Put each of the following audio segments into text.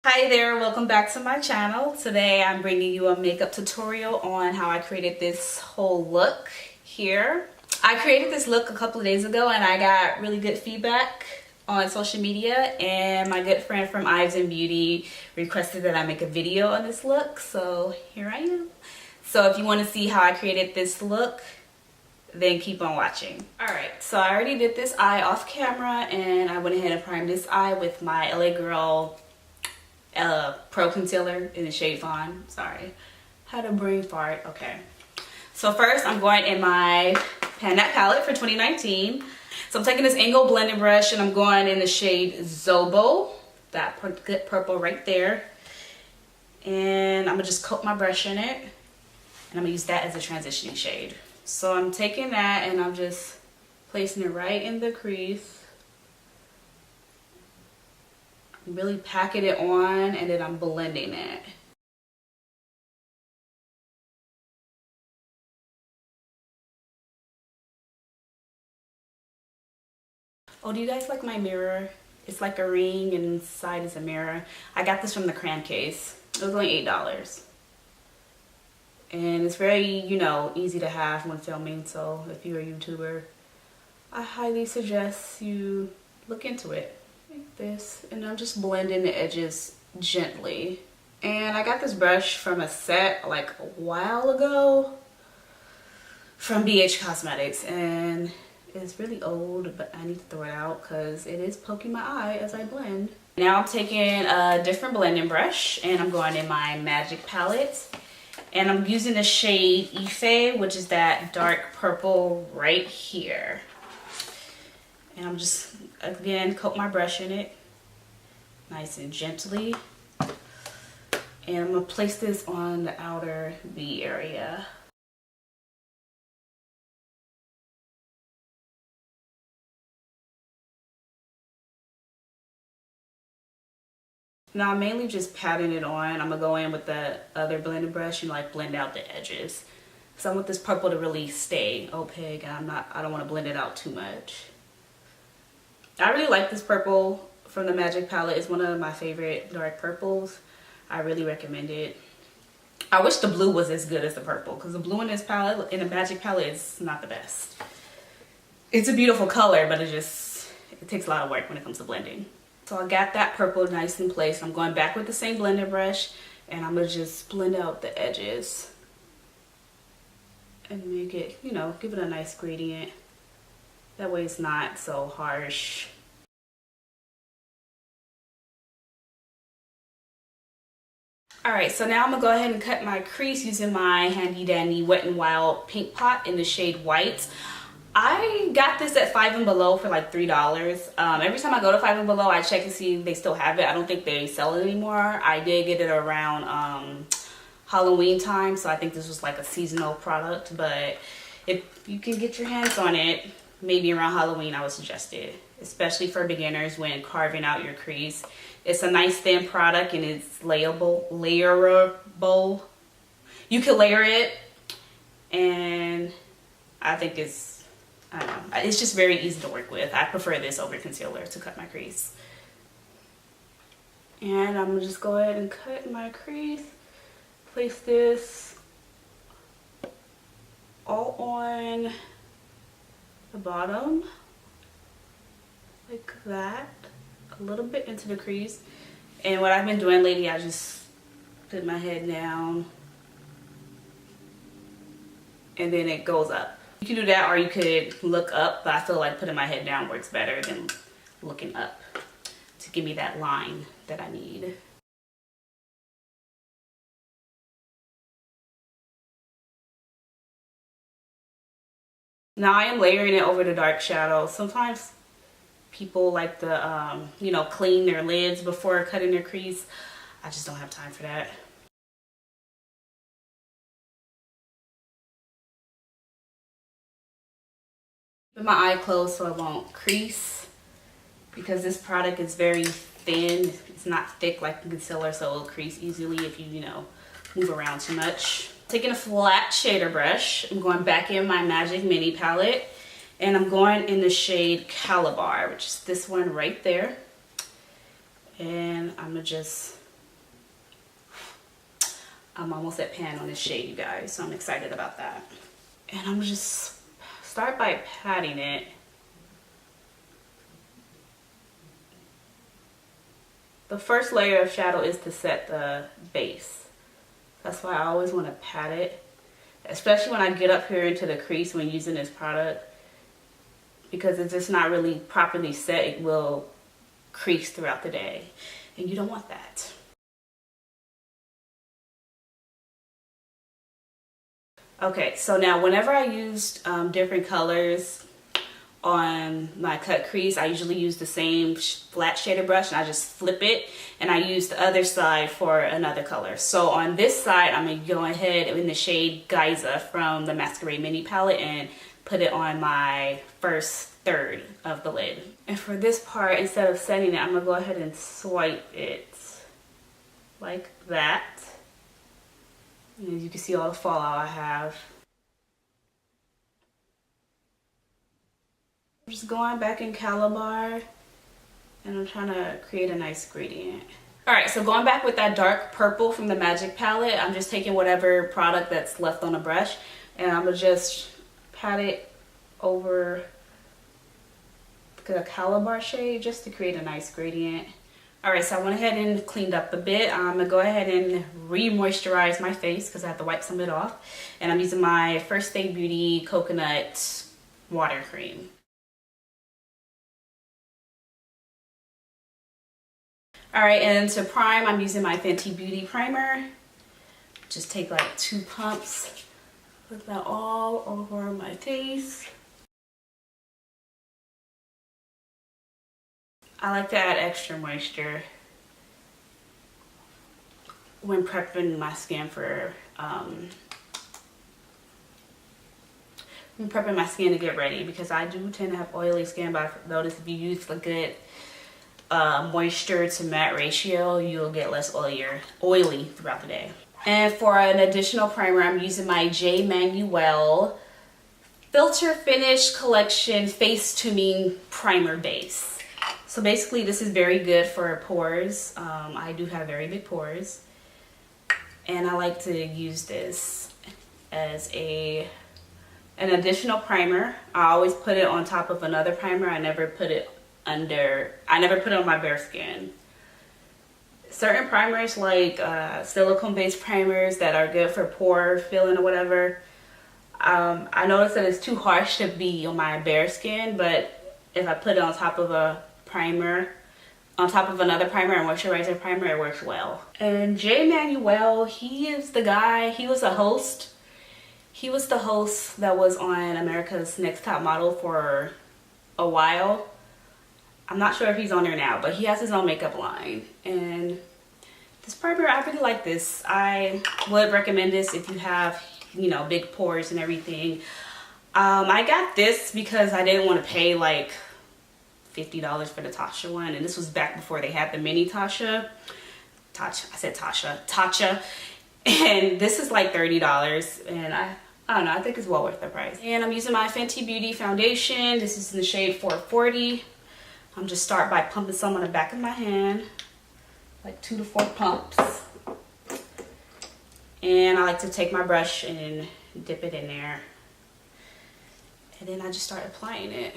Hi there, welcome back to my channel. Today I'm bringing you a makeup tutorial on how I created this whole look here. I created this look a couple of days ago and I got really good feedback on social media, and my good friend from Ives and Beauty requested that I make a video on this look, so here I am. So if you want to see how I created this look, then keep on watching. Alright, so I already did this eye off camera and I went ahead and primed this eye with my LA Girl Pro Concealer in the shade Fawn. Sorry, had a brain fart. Okay, so first I'm going in my Pan That palette for 2019. So I'm taking this angled blending brush and I'm going in the shade Zobo, that good purple right there, and I'm gonna just coat my brush in it and I'm gonna use that as a transitioning shade. So I'm taking that and I'm just placing it right in the crease. Really packing it on and then I'm blending it. Oh, do you guys like my mirror? It's like a ring and inside is a mirror. I got this from the cram case. It was only $8. And it's very, you know, easy to have when filming. So if you're a YouTuber, I highly suggest you look into it. Like this, and I'm just blending the edges gently. And I got this brush from a set like a while ago from BH Cosmetics, and it's really old, but I need to throw it out because it is poking my eye as I blend. Now I'm taking a different blending brush and I'm going in my Magic palette, and I'm using the shade E.LF, which is that dark purple right here. And I'm just, again, coat my brush in it nice and gently. And I'm going to place this on the outer V area. Now I'm mainly just patting it on. I'm going to go in with the other blending brush and like blend out the edges. So I want this purple to really stay opaque, and I don't want to blend it out too much. I really like this purple from the Magic palette. It's one of my favorite dark purples. I really recommend it. I wish the blue was as good as the purple, because the blue in this palette, in the Magic palette, is not the best. It's a beautiful color, but it takes a lot of work when it comes to blending. So I got that purple nice in place. I'm going back with the same blending brush and I'm going to just blend out the edges and make it, you know, give it a nice gradient. That way it's not so harsh. Alright, so now I'm going to go ahead and cut my crease using my handy dandy Wet n Wild Pink Pot in the shade White. I got this at Five and Below for like $3. Every time I go to Five and Below, I check to see if they still have it. I don't think they sell it anymore. I did get it around Halloween time, so I think this was like a seasonal product. But if you can get your hands on it, maybe around Halloween, I would suggest it, especially for beginners when carving out your crease. It's a nice thin product and it's layerable. You can layer it, and I think it's, I don't know, it's just very easy to work with. I prefer this over concealer to cut my crease. And I'm gonna just go ahead and cut my crease. Place this all on the bottom like that, a little bit into the crease. And what I've been doing lately, I just put my head down and then it goes up. You can do that, or you could look up, but I feel like putting my head down works better than looking up to give me that line that I need. Now I am layering it over the dark shadow. Sometimes people like to, you know, clean their lids before cutting their crease. I just don't have time for that. Put my eye closed so it won't crease, because this product is very thin. It's not thick like the concealer, so it'll crease easily if you know, move around too much. Taking a flat shader brush, I'm going back in my Magic Mini palette, and I'm going in the shade Calabar, which is this one right there. And I'm gonna just I'm almost at pan on this shade, you guys, so I'm excited about that. And I'm just start by patting it. The first layer of shadow is to set the base. That's why I always want to pat it, especially when I get up here into the crease when using this product, because it's just not really properly set. It will crease throughout the day, and you don't want that. Okay, so now whenever I used different colors on my cut crease, I usually use the same flat shader brush, and I just flip it, and I use the other side for another color. So on this side, I'm going to go ahead in the shade Geyser from the Masquerade mini palette and put it on my first third of the lid. And for this part, instead of setting it, I'm going to go ahead and swipe it like that. And as you can see all the fallout I have. I'm just going back in Calabar, and I'm trying to create a nice gradient. Alright, so going back with that dark purple from the Magic palette, I'm just taking whatever product that's left on a brush, and I'm going to just pat it over the Calabar shade just to create a nice gradient. Alright, so I went ahead and cleaned up a bit. I'm going to go ahead and re-moisturize my face because I have to wipe some of it off. And I'm using my Fenty Beauty Coconut Water Cream. Alright, and to prime, I'm using my Fenty Beauty Primer. Just take like 2 pumps. Put that all over my face. I like to add extra moisture when prepping my skin for to get ready, because I do tend to have oily skin, but I've noticed if you use a good moisture to matte ratio, you'll get less oily throughout the day. And for an additional primer, I'm using my Manuel Filter Finish Collection Face Tuning Primer Base. So basically this is very good for pores. I do have very big pores, and I like to use this as an additional primer. I always put it on top of another primer. I never put it on my bare skin. Certain primers, like silicone based primers that are good for pore filling or whatever, I noticed that it's too harsh to be on my bare skin, but if I put it on top of a primer, on top of another primer, a moisturizer primer, it works well. And Manuel, he is the guy, he was a host. He was the host that was on America's Next Top Model for a while. I'm not sure if he's on there now, but he has his own makeup line. And this primer, I really like this. I would recommend this if you have, you know, big pores and everything. I got this because I didn't want to pay like $50 for the Tatcha one, and this was back before they had the mini Tatcha. Tatcha. And this is like $30, and I don't know, I think it's well worth the price. And I'm using my Fenty Beauty foundation. This is in the shade 440. I'm just start by pumping some on the back of my hand, like 2 to 4 pumps. And I like to take my brush and dip it in there, and then I just start applying it.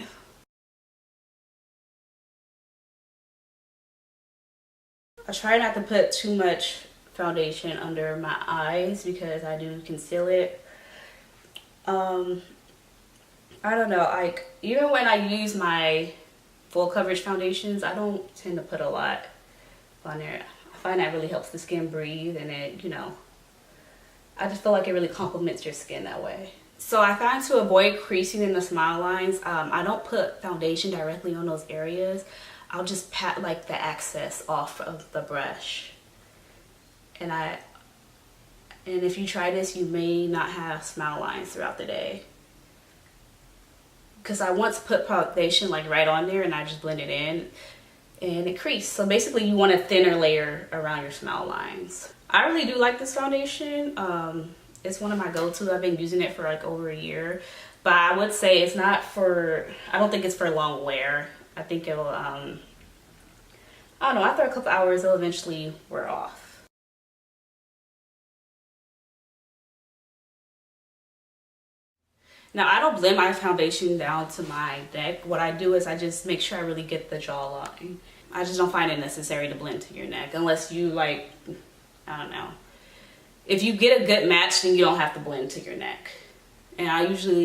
I try not to put too much foundation under my eyes because I do conceal it. I don't know, like even when I use my full coverage foundations, I don't tend to put a lot on there. I find that really helps the skin breathe, and it, you know, I just feel like it really complements your skin that way. So I find to avoid creasing in the smile lines, I don't put foundation directly on those areas. I'll just pat like the excess off of the brush. And if you try this, you may not have smile lines throughout the day. Because I once put foundation like right on there and I just blend it in and it creased. So basically you want a thinner layer around your smile lines. I really do like this foundation. It's one of my go-to. I've been using it for like over a year. But I would say it's not for, I don't think it's for long wear. I think it'll, I don't know, after a couple hours, it'll eventually wear off. Now, I don't blend my foundation down to my neck. What I do is I just make sure I really get the jawline. I just don't find it necessary to blend to your neck unless you like, I don't know. If you get a good match, then you don't have to blend to your neck. And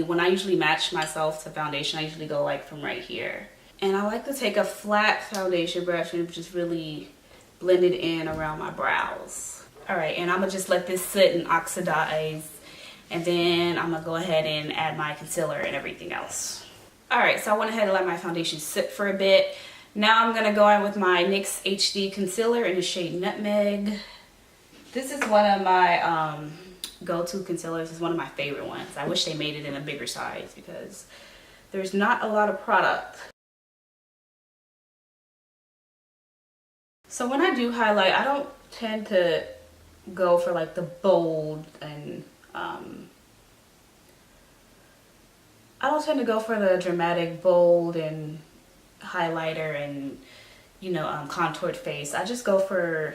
when I usually match myself to foundation, I usually go like from right here. And I like to take a flat foundation brush and just really blend it in around my brows. All right, and I'm gonna just let this sit and oxidize. And then I'm gonna go ahead and add my concealer and everything else. All right, so I went ahead and let my foundation sit for a bit. Now I'm gonna go in with my NYX HD Concealer in the shade Nutmeg. This is one of my go-to concealers. It's one of my favorite ones. I wish they made it in a bigger size because there's not a lot of product. So when I do highlight, I don't tend to go for like the bold and I don't tend to go for the dramatic bold and highlighter and, you know, contoured face. I just go for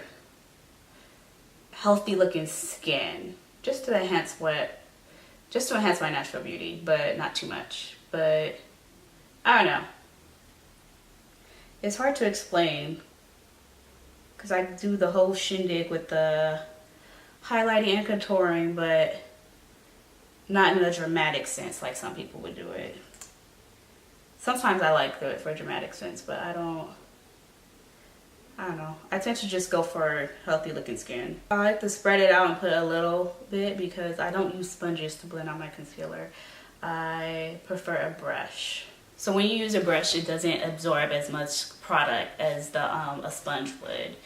healthy looking skin just to enhance my natural beauty, but not too much. But I don't know. It's hard to explain because I do the whole shindig with the highlighting and contouring, but not in a dramatic sense like some people would do it. Sometimes I like it for a dramatic sense, but I don't know. I tend to just go for healthy looking skin. I like to spread it out and put a little bit because I don't use sponges to blend out my concealer. I prefer a brush. So when you use a brush, it doesn't absorb as much product as a sponge would.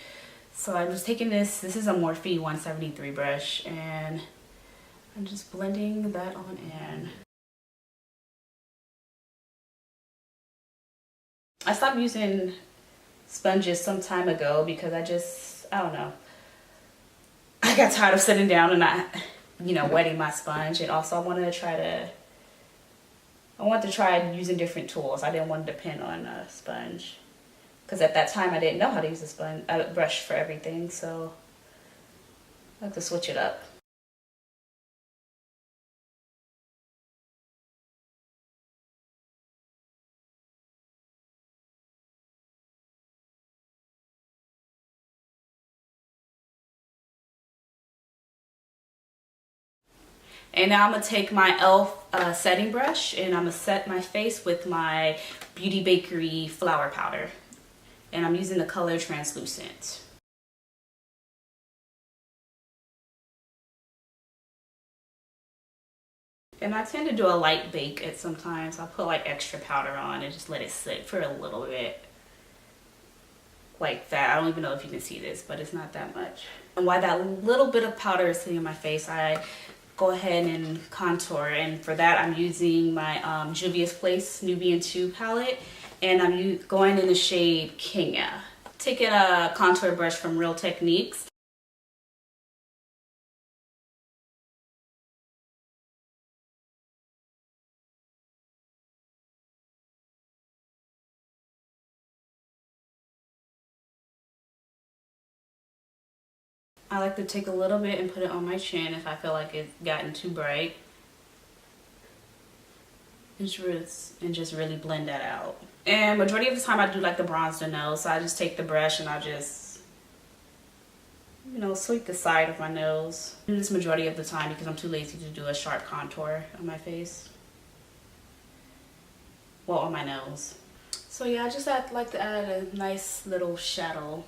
So I'm just taking this is a Morphe 173 brush, and I'm just blending that on in. I stopped using sponges some time ago because I don't know. I got tired of sitting down and not, wetting my sponge, and also I wanted to try using different tools. I didn't want to depend on a sponge because at that time I didn't know how to use a brush for everything, so I have to switch it up. And now I'm going to take my E.LF setting brush and I'm going to set my face with my Beauty Bakerie flour powder. And I'm using the color Translucent. And I tend to do a light bake at sometimes. I'll put like extra powder on and just let it sit for a little bit. Like that. I don't even know if you can see this, but it's not that much. And while that little bit of powder is sitting in my face, I go ahead and contour, and for that I'm using my Juvia's Place Nubian 2 palette, and I'm going in the shade Kenya. Taking a contour brush from Real Techniques. I like to take a little bit and put it on my chin if I feel like it's gotten too bright. And just really blend that out. And majority of the time I do like to bronze the nose, so I just take the brush and I just, sweep the side of my nose. I do this majority of the time because I'm too lazy to do a sharp contour on my face. Well, on my nose. So yeah, I just like to add a nice little shadow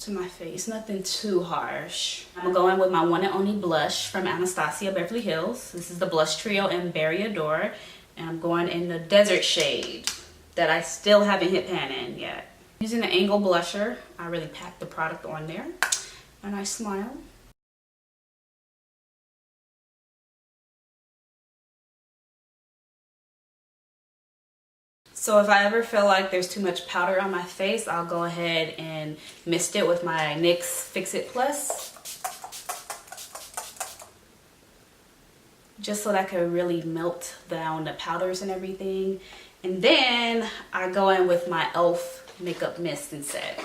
to my face, nothing too harsh. I'm gonna go in with my one and only blush from Anastasia Beverly Hills. This is the blush trio in Berry Adore, and I'm going in the desert shade that I still haven't hit pan in yet. Using the angle blusher, I really pack the product on there, and I smile. So if I ever feel like there's too much powder on my face, I'll go ahead and mist it with my NYX Fix It Plus. Just so that I can really melt down the powders and everything. And then I go in with my E.LF makeup mist instead.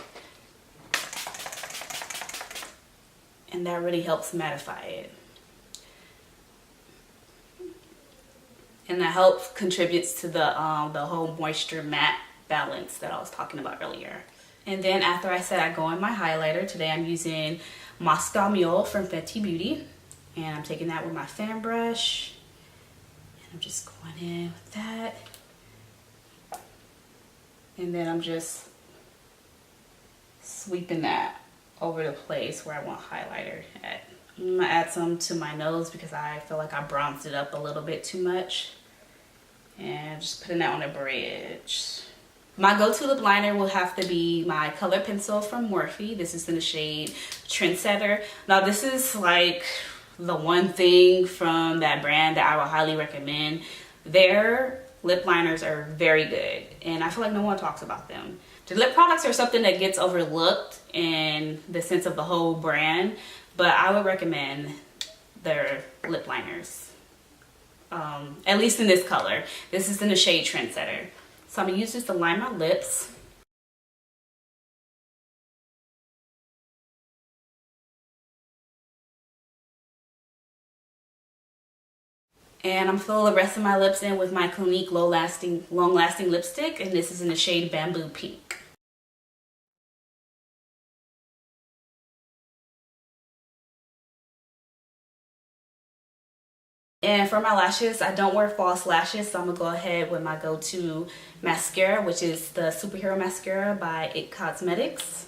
And that really helps mattify it. and that helps contributes to the whole moisture matte balance that I was talking about earlier. And then after I said I go in my highlighter, today I'm using Mule from Fenty Beauty, and I'm taking that with my fan brush, and I'm just going in with that, and then I'm just sweeping that over the place where I want highlighter at. I'm gonna add some to my nose because I feel like I bronzed it up a little bit too much, and just putting that on the bridge. My go-to lip liner will have to be my color pencil from Morphe. This is in the shade Trendsetter. Now this is like the one thing from that brand that I would highly recommend. Their lip liners are very good, and I feel like no one talks about them. The lip products are something that gets overlooked in the sense of the whole brand, but I would recommend their lip liners, at least in this color. This is in the shade Trendsetter. So I'm gonna use this to line my lips. And I'm filling the rest of my lips in with my Clinique long-lasting lipstick, and this is in the shade Bamboo Pink. And for my lashes, I don't wear false lashes, so I'm gonna go ahead with my go-to mascara, which is the Superhero Mascara by IT Cosmetics.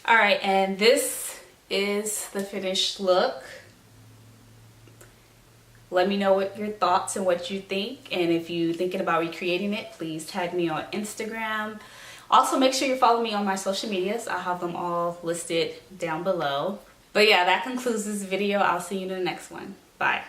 Alright, and this is the finished look. Let me know what your thoughts and what you think, and if you're thinking about recreating it, please tag me on Instagram. Also, make sure you follow me on my social medias. I have them all listed down below. But yeah, that concludes this video. I'll see you in the next one. Bye.